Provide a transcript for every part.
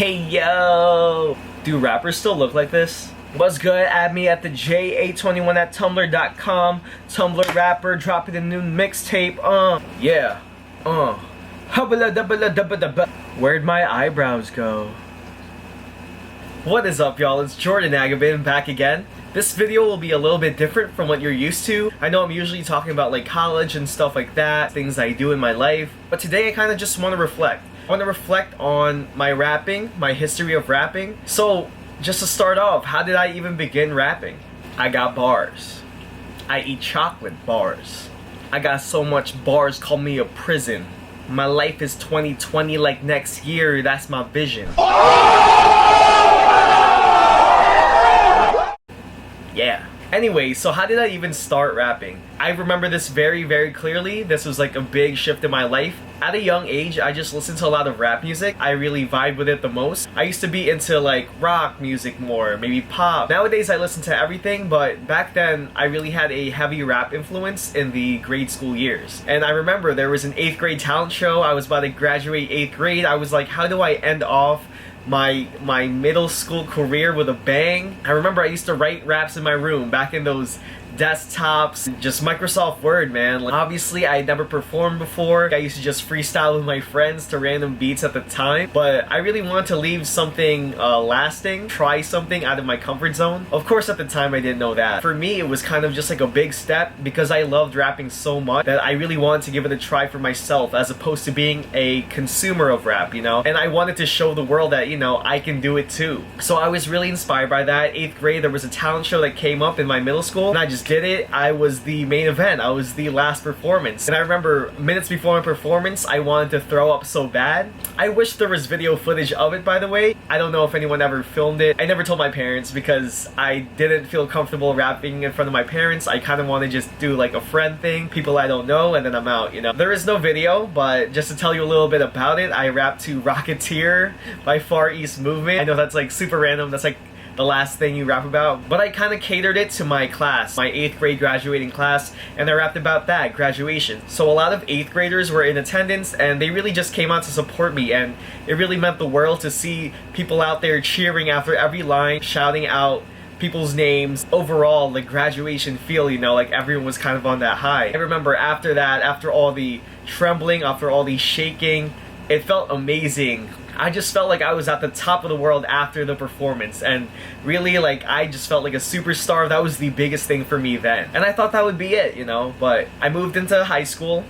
Hey yo! Do rappers still look like this? What's good? Add me at the J821 at tumblr.com. Tumblr rapper dropping a new mixtape. Yeah. Hubba dubba dubba dubba. Where'd my eyebrows go? What is up, y'all? It's Jordan Agabin back again. This video will be a little bit different from what you're used to. I know I'm usually talking about like college and stuff like that, things I do in my life, but today I kind of just want to reflect. I want to reflect on my rapping, my history of rapping. So, just to start off, how did I even begin rapping? I got bars. I eat chocolate bars. I got so much bars, call me a prison. My life is 2020 like next year, that's my vision. Yeah. Anyway, so how did I even start rapping? I remember this very, very clearly. This was like a big shift in my life. At a young age, I just listened to a lot of rap music. I really vibed with it the most. I used to be into like rock music more, maybe pop. Nowadays I listen to everything, but back then I really had a heavy rap influence in the grade school years. And I remember there was an 8th grade talent show. I was about to graduate 8th grade. I was like, how do I end off my middle school career with a bang? I remember I used to write raps in my room back in those desktops, just Microsoft Word, man. Like, obviously I had never performed before. I used to just freestyle with my friends to random beats at the time, but I really wanted to leave something lasting, try something out of my comfort zone. Of course at the time I didn't know that. For me it was kind of just like a big step because I loved rapping so much that I really wanted to give it a try for myself as opposed to being a consumer of rap, you know? And I wanted to show the world that, you know, I can do it too. So I was really inspired by that. 8th grade there was a talent show that came up in my middle school and I just did it. I was the main event. I was the last performance. And I remember minutes before my performance, I wanted to throw up so bad. I wish there was video footage of it, by the way. I don't know if anyone ever filmed it. I never told my parents because I didn't feel comfortable rapping in front of my parents. I kind of want to just do like a friend thing, people I don't know, and then I'm out, you know. There is no video, but just to tell you a little bit about it, I rapped to Rocketeer by Far East Movement. I know that's like super random. That's like the last thing you rap about, but I kind of catered it to my class, my 8th grade graduating class, and I rapped about that, graduation. So a lot of 8th graders were in attendance and they really just came out to support me, and it really meant the world to see people out there cheering after every line, shouting out people's names. Overall, the graduation feel, you know, like everyone was kind of on that high. I remember after that, after all the trembling, after all the shaking, it felt amazing. I just felt like I was at the top of the world after the performance, and really, like, I just felt like a superstar. That was the biggest thing for me then. And I thought that would be it, you know, but I moved into high school.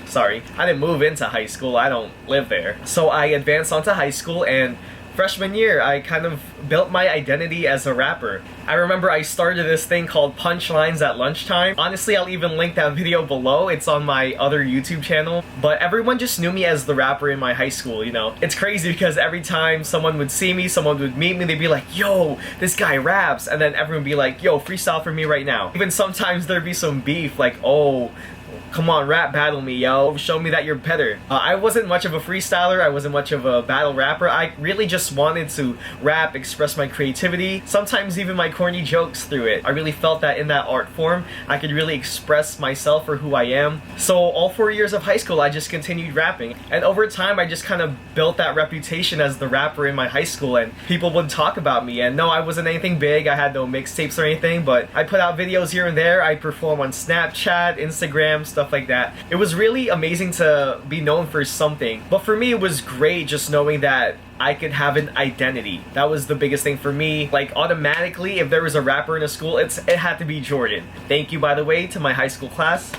Sorry, I didn't move into high school. I don't live there. So I advanced onto high school, and freshman year, I kind of built my identity as a rapper. I remember I started this thing called Punchlines at Lunchtime. Honestly, I'll even link that video below. It's on my other YouTube channel. But everyone just knew me as the rapper in my high school, you know? It's crazy because every time someone would see me, someone would meet me, they'd be like, yo, this guy raps. And then everyone would be like, yo, freestyle for me right now. Even sometimes there'd be some beef, like, oh, come on, rap battle me, yo. Show me that you're better. I wasn't much of a freestyler. I wasn't much of a battle rapper. I really just wanted to rap, express my creativity, sometimes even my corny jokes through it. I really felt that in that art form, I could really express myself for who I am. So all 4 years of high school, I just continued rapping. And over time, I just kind of built that reputation as the rapper in my high school, and people would talk about me. And no, I wasn't anything big. I had no mixtapes or anything, but I put out videos here and there. I perform on Snapchat, Instagram, stuff like that. It was really amazing to be known for something. But for me, it was great just knowing that I could have an identity. That was the biggest thing for me. Like, automatically, if there was a rapper in a school, it had to be Jordan. Thank you, by the way, to my high school class.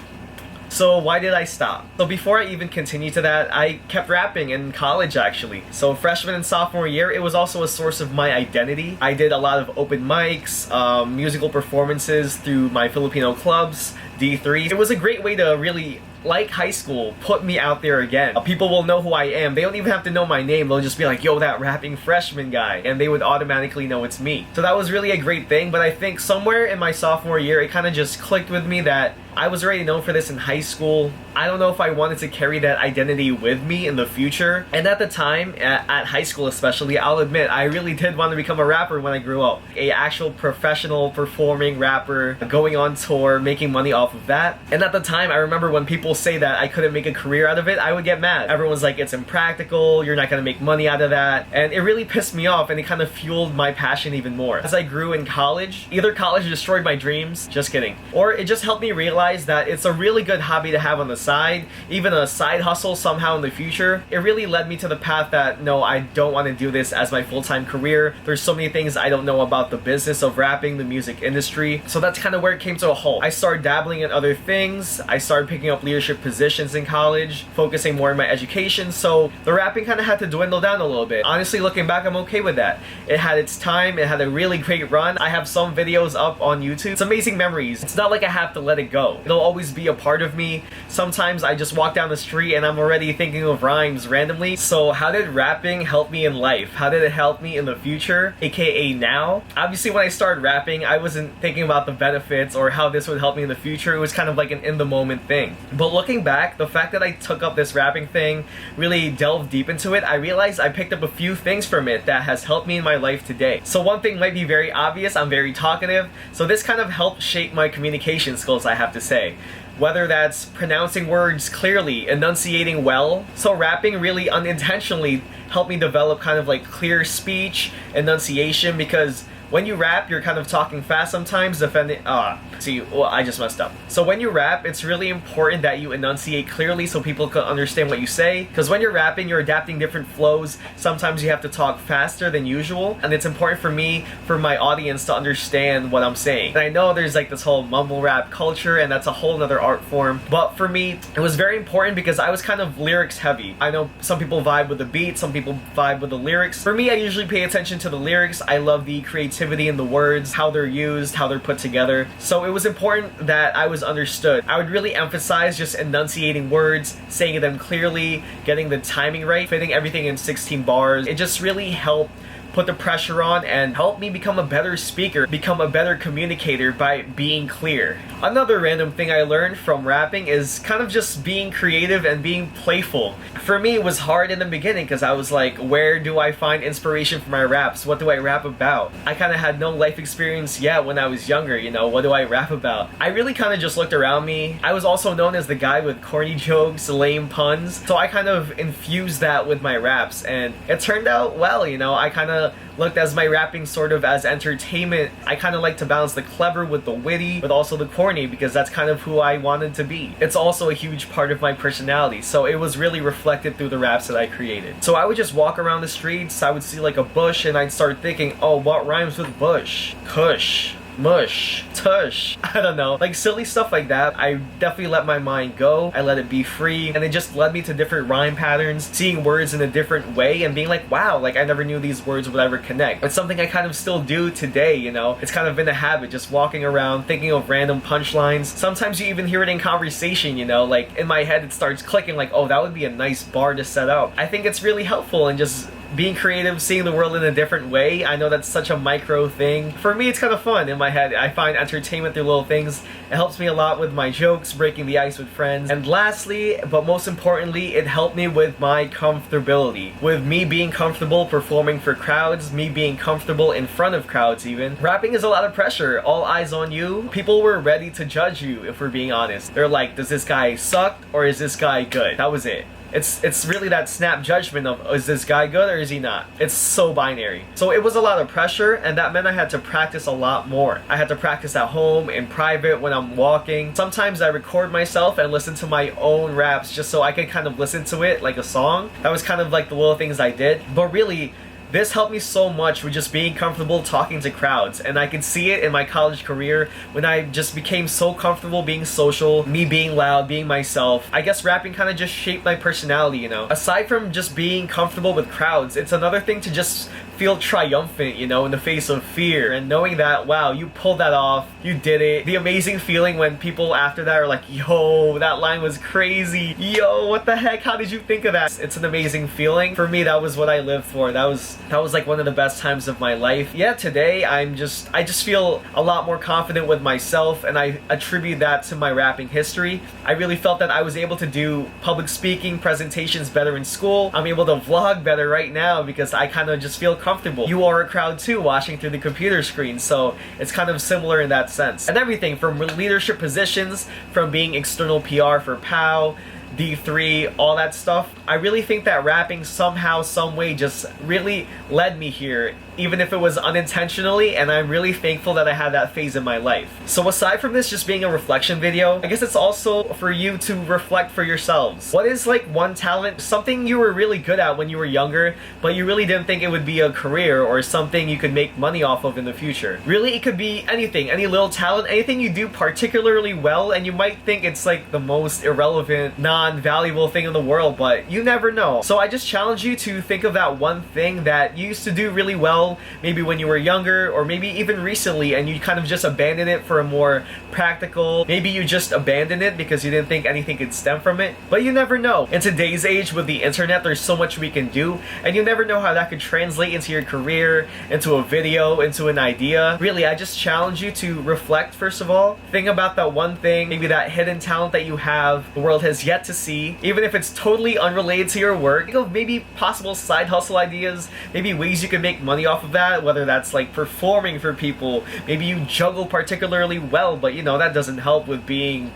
So why did I stop? So before I even continue to that, I kept rapping in college actually. So freshman and sophomore year, it was also a source of my identity. I did a lot of open mics, musical performances through my Filipino clubs, D3. It was a great way to really, like high school, put me out there again. People will know who I am. They don't even have to know my name. They'll just be like, yo, that rapping freshman guy. And they would automatically know it's me. So that was really a great thing. But I think somewhere in my sophomore year, it kind of just clicked with me that I was already known for this in high school. I don't know if I wanted to carry that identity with me in the future. And at the time, at high school especially, I'll admit, I really did want to become a rapper when I grew up. A actual professional performing rapper, going on tour, making money off of that. And at the time, I remember when people say that I couldn't make a career out of it, I would get mad. Everyone's like, it's impractical, you're not gonna make money out of that. And it really pissed me off, and it kind of fueled my passion even more. As I grew in college, either college destroyed my dreams, just kidding, or it just helped me realize that it's a really good hobby to have on the side, even a side hustle somehow in the future. It really led me to the path that, no, I don't want to do this as my full-time career. There's so many things I don't know about the business of rapping, the music industry. So that's kind of where it came to a halt. I started dabbling in other things. I started picking up leadership positions in college, focusing more on my education. So the rapping kind of had to dwindle down a little bit. Honestly, looking back, I'm okay with that. It had its time. It had a really great run. I have some videos up on YouTube. It's amazing memories. It's not like I have to let it go. It'll always be a part of me. Sometimes I just walk down the street and I'm already thinking of rhymes randomly. So how did rapping help me in life? How did it help me in the future, aka now? Obviously, when I started rapping, I wasn't thinking about the benefits or how this would help me in the future. It was kind of like an in-the-moment thing. But looking back, the fact that I took up this rapping thing, really delved deep into it, I realized I picked up a few things from it that has helped me in my life today. So one thing might be very obvious, I'm very talkative, so this kind of helped shape my communication skills, I have to say. Whether that's pronouncing words clearly, enunciating well. So rapping really unintentionally helped me develop kind of like clear speech, enunciation, because when you rap, you're kind of talking fast sometimes, I just messed up. So when you rap, it's really important that you enunciate clearly so people can understand what you say. Because when you're rapping, you're adapting different flows. Sometimes you have to talk faster than usual. And it's important for me, for my audience to understand what I'm saying. And I know there's like this whole mumble rap culture, and that's a whole nother art form. But for me, it was very important because I was kind of lyrics heavy. I know some people vibe with the beat, some people vibe with the lyrics. For me, I usually pay attention to the lyrics. I love the creativity in the words, how they're used, how they're put together. So it was important that I was understood. I would really emphasize just enunciating words, saying them clearly, getting the timing right, fitting everything in 16 bars. It just really helped put the pressure on and help me become a better speaker, become a better communicator by being clear. Another random thing I learned from rapping is kind of just being creative and being playful. For me, it was hard in the beginning because I was like, where do I find inspiration for my raps? What do I rap about? I kind of had no life experience yet when I was younger, you know, what do I rap about? I really kind of just looked around me. I was also known as the guy with corny jokes, lame puns, so I kind of infused that with my raps, and it turned out well, you know. I kind of looked as my rapping sort of as entertainment. I kind of like to balance the clever with the witty, but also the corny, because that's kind of who I wanted to be. It's also a huge part of my personality, so it was really reflected through the raps that I created. So I would just walk around the streets, I would see like a bush, and I'd start thinking, oh, what rhymes with bush? Kush. Mush, tush, I don't know, like silly stuff like that. I definitely let my mind go, I let it be free, and it just led me to different rhyme patterns, seeing words in a different way, and being like, wow, like I never knew these words would ever connect. It's something I kind of still do today, you know. It's kind of been a habit, just walking around, thinking of random punchlines. Sometimes you even hear it in conversation, you know, like in my head it starts clicking, like, oh, that would be a nice bar to set up. I think it's really helpful in just being creative, seeing the world in a different way. I know that's such a micro thing. For me, it's kind of fun in my head. I find entertainment through little things. It helps me a lot with my jokes, breaking the ice with friends. And lastly, but most importantly, it helped me with my comfortability. With me being comfortable performing for crowds, me being comfortable in front of crowds even. Rapping is a lot of pressure, all eyes on you. People were ready to judge you, if we're being honest. They're like, does this guy suck or is this guy good? That was it. It's really that snap judgment of, is this guy good or is he not? It's so binary. So it was a lot of pressure, and that meant I had to practice a lot more. I had to practice at home, in private, when I'm walking. Sometimes I record myself and listen to my own raps just so I could kind of listen to it like a song. That was kind of like the little things I did. But really, this helped me so much with just being comfortable talking to crowds, and I could see it in my college career when I just became so comfortable being social, me being loud, being myself. I guess rapping kind of just shaped my personality, you know. Aside from just being comfortable with crowds, it's another thing to just feel triumphant, you know, in the face of fear, and knowing that, wow, you pulled that off, you did it. The amazing feeling when people after that are like, yo, that line was crazy, yo, what the heck, how did you think of that? It's an amazing feeling. For me, that was what I lived for. That was That was like one of the best times of my life. Yeah, today I just feel a lot more confident with myself, and I attribute that to my rapping history. I really felt that I was able to do public speaking presentations better in school. I'm able to vlog better right now because I kind of just feel comfortable. You are a crowd too, watching through the computer screen, so it's kind of similar in that sense. And everything from leadership positions, from being external PR for POW, D3, all that stuff. I really think that rapping somehow, some way just really led me here, even if it was unintentionally, and I'm really thankful that I had that phase in my life. So aside from this just being a reflection video, I guess it's also for you to reflect for yourselves. What is like one talent, something you were really good at when you were younger, but you really didn't think it would be a career or something you could make money off of in the future? Really, it could be anything, any little talent, anything you do particularly well, and you might think it's like the most irrelevant, non-valuable thing in the world, but you never know. So I just challenge you to think of that one thing that you used to do really well, maybe when you were younger, or maybe even recently, and you kind of just abandoned it for a more practical, maybe you just abandoned it because you didn't think anything could stem from it, but you never know. In today's age with the internet, there's so much we can do, and you never know how that could translate into your career, into a video, into an idea. Really, I just challenge you to reflect first of all. Think about that one thing, maybe that hidden talent that you have the world has yet to see, even if it's totally unrelated to your work. Think of maybe possible side hustle ideas, maybe ways you can make money off of that, whether that's like performing for people. Maybe you juggle particularly well, but you know, that doesn't help with being,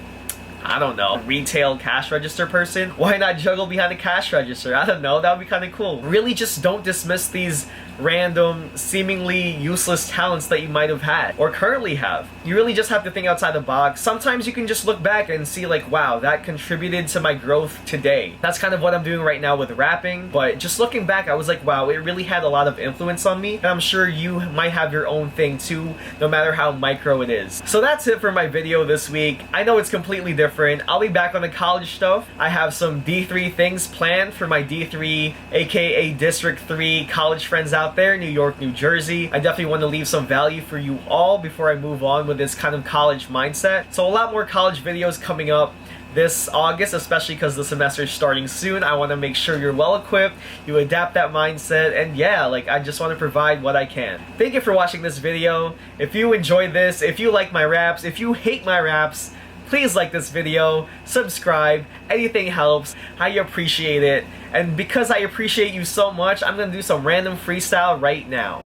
I don't know, retail cash register person. Why not juggle behind a cash register? I don't know, that would be kind of cool. Really just don't dismiss these random, seemingly useless talents that you might have had or currently have. You really just have to think outside the box. Sometimes you can just look back and see like, wow, that contributed to my growth today. That's kind of what I'm doing right now with rapping, but just looking back, I was like, wow, it really had a lot of influence on me, and I'm sure you might have your own thing too, no matter how micro it is. So that's it for my video this week. I know it's completely different. I'll be back on the college stuff. I have some D3 things planned for my D3, aka District 3 college friends out there, New York, New Jersey. I definitely want to leave some value for you all before I move on with this kind of college mindset. So a lot more college videos coming up this August, especially because the semester is starting soon. I want to make sure you're well equipped, you adapt that mindset, and yeah, like I just want to provide what I can. Thank you for watching this video. If you enjoyed this, if you like my raps, if you hate my raps, please like this video, subscribe, anything helps, I appreciate it. And because I appreciate you so much, I'm gonna do some random freestyle right now.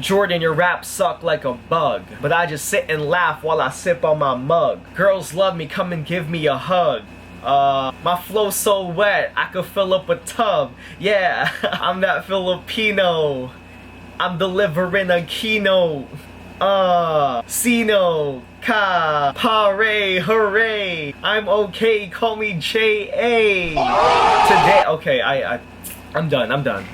Jordan, your raps suck like a bug, but I just sit and laugh while I sip on my mug. Girls love me, come and give me a hug. My flow's so wet, I could fill up a tub. Yeah, I'm that Filipino. I'm delivering a keynote. Sino, ka, pare, hooray. I'm okay, call me J.A. Today, okay, I'm done.